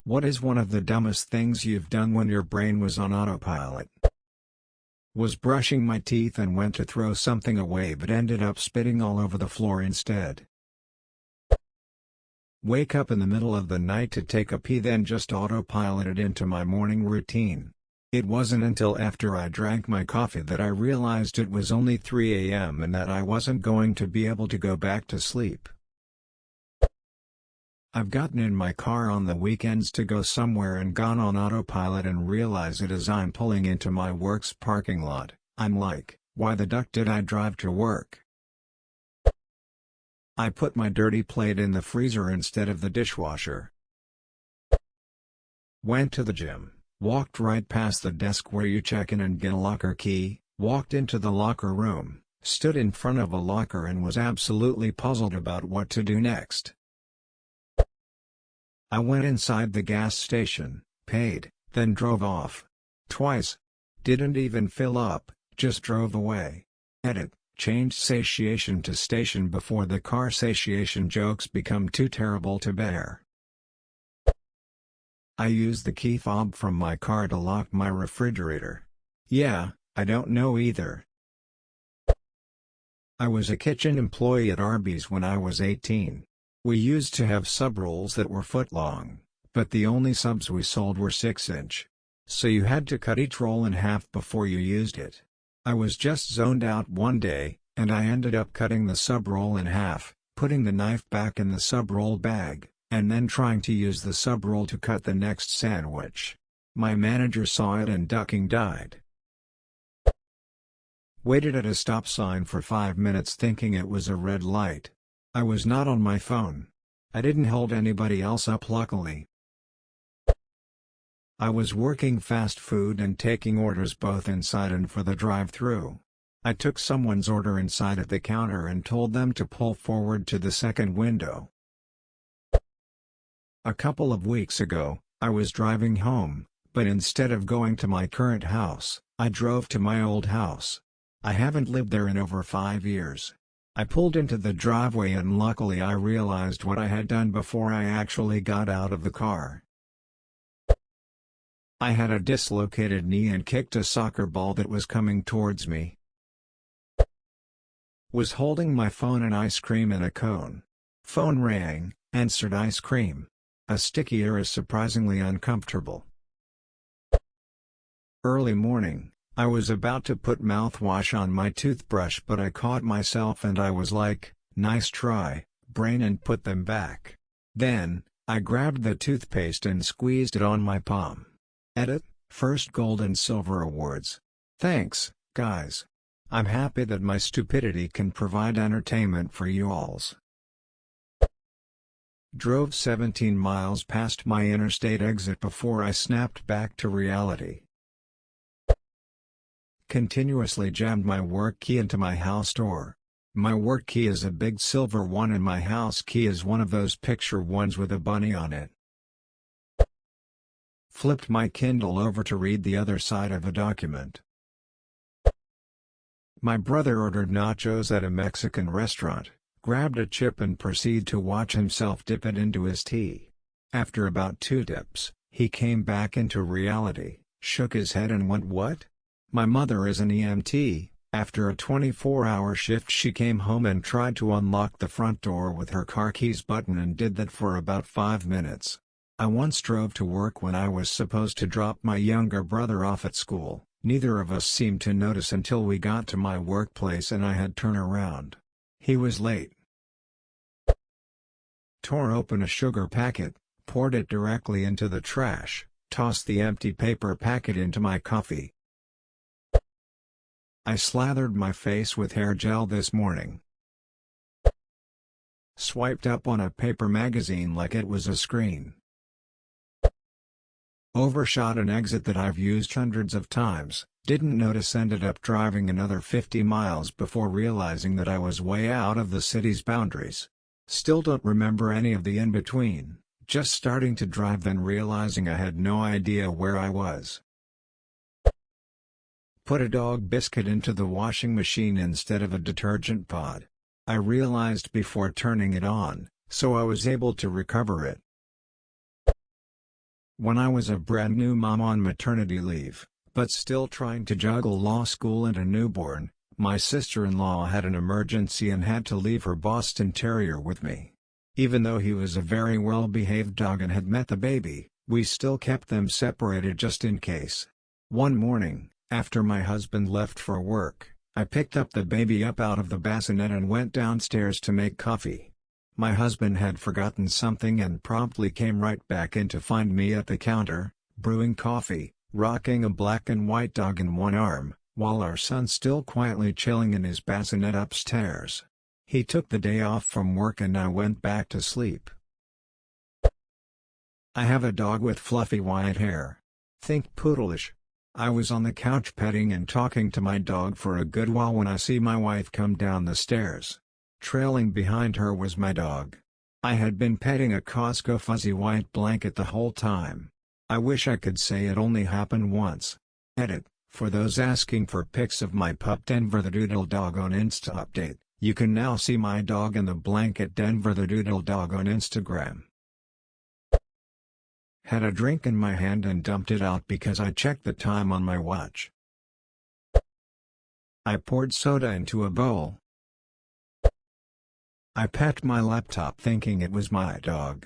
What is one of the dumbest things you've done when your brain was on autopilot? Was brushing my teeth and went to throw something away but ended up spitting all over the floor instead. Wake up in the middle of the night to take a pee, then just autopiloted into my morning routine. It wasn't until after I drank my coffee that I realized it was only 3 a.m. and that I wasn't going to be able to go back to sleep. I've gotten in my car on the weekends to go somewhere and gone on autopilot and realize it as I'm pulling into my work's parking lot. I'm like, why the duck did I drive to work? I put my dirty plate in the freezer instead of the dishwasher. Went to the gym, walked right past the desk where you check in and get a locker key, walked into the locker room, stood in front of a locker and was absolutely puzzled about what to do next. I went inside the gas station, paid, then drove off. Twice. Didn't even fill up, just drove away. Edit, changed satiation to station before the car satiation jokes become too terrible to bear. I used the key fob from my car to lock my refrigerator. Yeah, I don't know either. I was a kitchen employee at Arby's when I was 18. We used to have sub rolls that were foot long, but the only subs we sold were 6-inch. So you had to cut each roll in half before you used it. I was just zoned out one day, and I ended up cutting the sub roll in half, putting the knife back in the sub roll bag, and then trying to use the sub roll to cut the next sandwich. My manager saw it and ducking died. Waited at a stop sign for 5 minutes thinking it was a red light. I was not on my phone. I didn't hold anybody else up luckily. I was working fast food and taking orders both inside and for the drive-thru. I took someone's order inside at the counter and told them to pull forward to the second window. A couple of weeks ago, I was driving home, but instead of going to my current house, I drove to my old house. I haven't lived there in over 5 years. I pulled into the driveway and luckily I realized what I had done before I actually got out of the car. I had a dislocated knee and kicked a soccer ball that was coming towards me. Was holding my phone and ice cream in a cone. Phone rang, answered ice cream. A sticky air is surprisingly uncomfortable. Early morning. I was about to put mouthwash on my toothbrush but I caught myself and I was like, nice try, brain, and put them back. Then, I grabbed the toothpaste and squeezed it on my palm. Edit, first gold and silver awards. Thanks, guys. I'm happy that my stupidity can provide entertainment for you alls. Drove 17 miles past my interstate exit before I snapped back to reality. Continuously jammed my work key into my house door. My work key is a big silver one and my house key is one of those picture ones with a bunny on it. Flipped my Kindle over to read the other side of a document. My brother ordered nachos at a Mexican restaurant, grabbed a chip and proceeded to watch himself dip it into his tea. After about 2 dips, he came back into reality, shook his head and went, "What?" My mother is an EMT. After a 24-hour shift she came home and tried to unlock the front door with her car keys button and did that for about 5 minutes. I once drove to work when I was supposed to drop my younger brother off at school. Neither of us seemed to notice until we got to my workplace and I had turned around. He was late. Tore open a sugar packet, poured it directly into the trash, tossed the empty paper packet into my coffee. I slathered my face with hair gel this morning. Swiped up on a paper magazine like it was a screen. Overshot an exit that I've used hundreds of times, didn't notice, ended up driving another 50 miles before realizing that I was way out of the city's boundaries. Still don't remember any of the in-between, just starting to drive then realizing I had no idea where I was. Put a dog biscuit into the washing machine instead of a detergent pod. I realized before turning it on, so I was able to recover it. When I was a brand new mom on maternity leave, but still trying to juggle law school and a newborn, my sister-in-law had an emergency and had to leave her Boston Terrier with me. Even though he was a very well-behaved dog and had met the baby, we still kept them separated just in case. One morning, after my husband left for work, I picked up the baby up out of the bassinet and went downstairs to make coffee. My husband had forgotten something and promptly came right back in to find me at the counter, brewing coffee, rocking a black and white dog in one arm, while our son still quietly chilling in his bassinet upstairs. He took the day off from work and I went back to sleep. I have a dog with fluffy white hair. Think poodleish. I was on the couch petting and talking to my dog for a good while when I see my wife come down the stairs. Trailing behind her was my dog. I had been petting a Costco fuzzy white blanket the whole time. I wish I could say it only happened once. Edit: for those asking for pics of my pup Denver the Doodle Dog on Insta update, you can now see my dog in the blanket Denver the Doodle Dog on Instagram. Had a drink in my hand and dumped it out because I checked the time on my watch. I poured soda into a bowl. I pet my laptop thinking it was my dog.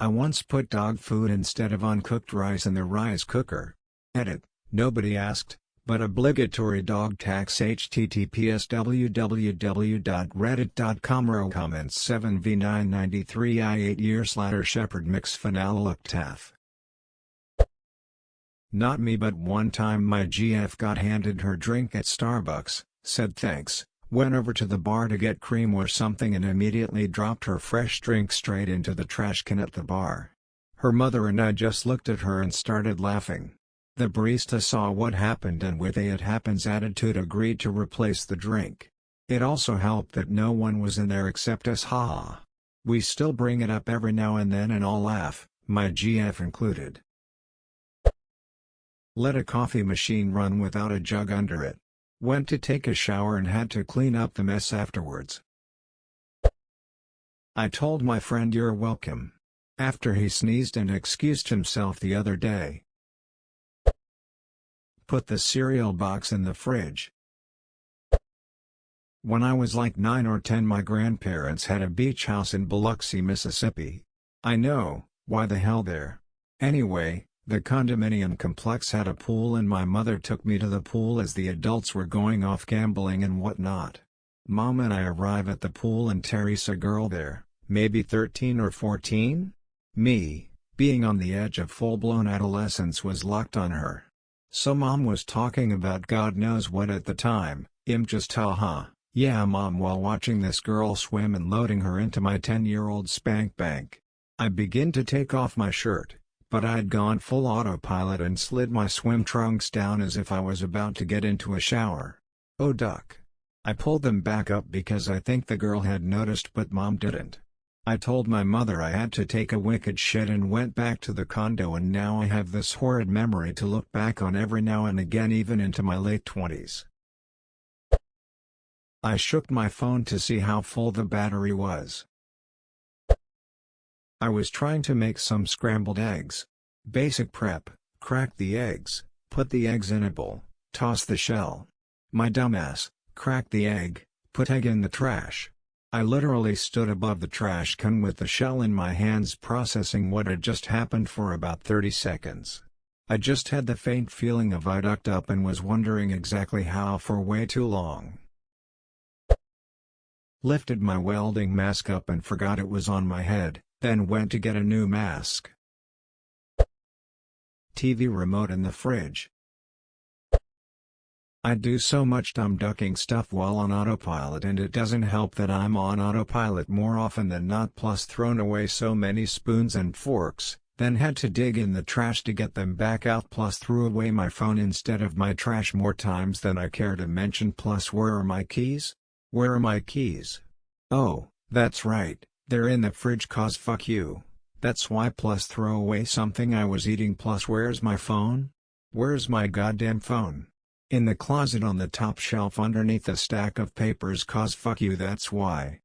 I once put dog food instead of uncooked rice in the rice cooker. Edit: nobody asked, but obligatory dog tax https www.reddit.com row comments 7v993 I8 years later shepherd mix finale look taff. Not me, but one time my GF got handed her drink at Starbucks, said thanks, went over to the bar to get cream or something and immediately dropped her fresh drink straight into the trash can at the bar. Her mother and I just looked at her and started laughing. The barista saw what happened and with a "it happens" attitude agreed to replace the drink. It also helped that no one was in there except us, haha. We still bring it up every now and then and all laugh, my GF included. Let a coffee machine run without a jug under it. Went to take a shower and had to clean up the mess afterwards. I told my friend "you're welcome" after he sneezed and excused himself the other day. Put the cereal box in the fridge. When I was like 9 or 10, my grandparents had a beach house in Biloxi, Mississippi. I know, why the hell there? Anyway, the condominium complex had a pool and my mother took me to the pool as the adults were going off gambling and whatnot. Mom and I arrive at the pool and Teresa girl there, maybe 13 or 14? Me, being on the edge of full-blown adolescence, was locked on her. So Mom was talking about God knows what at the time, just haha, yeah Mom, while watching this girl swim and loading her into my 10-year-old spank bank. I begin to take off my shirt, but I'd gone full autopilot and slid my swim trunks down as if I was about to get into a shower. Oh duck. I pulled them back up because I think the girl had noticed but Mom didn't. I told my mother I had to take a wicked shit and went back to the condo, and now I have this horrid memory to look back on every now and again, even into my late 20s. I shook my phone to see how full the battery was. I was trying to make some scrambled eggs. Basic prep: crack the eggs, put the eggs in a bowl, toss the shell. My dumbass, cracked the egg, put egg in the trash. I literally stood above the trash can with the shell in my hands processing what had just happened for about 30 seconds. I just had the faint feeling of I ducked up and was wondering exactly how for way too long. Lifted my welding mask up and forgot it was on my head, then went to get a new mask. TV remote in the fridge. I do so much dumb ducking stuff while on autopilot, and it doesn't help that I'm on autopilot more often than not, plus thrown away so many spoons and forks, then had to dig in the trash to get them back out, plus threw away my phone instead of my trash more times than I care to mention, plus where are my keys? Where are my keys? Oh, that's right, they're in the fridge, cause fuck you. That's why, plus throw away something I was eating, plus where's my phone? Where's my goddamn phone? In the closet on the top shelf underneath a stack of papers, cause fuck you, that's why.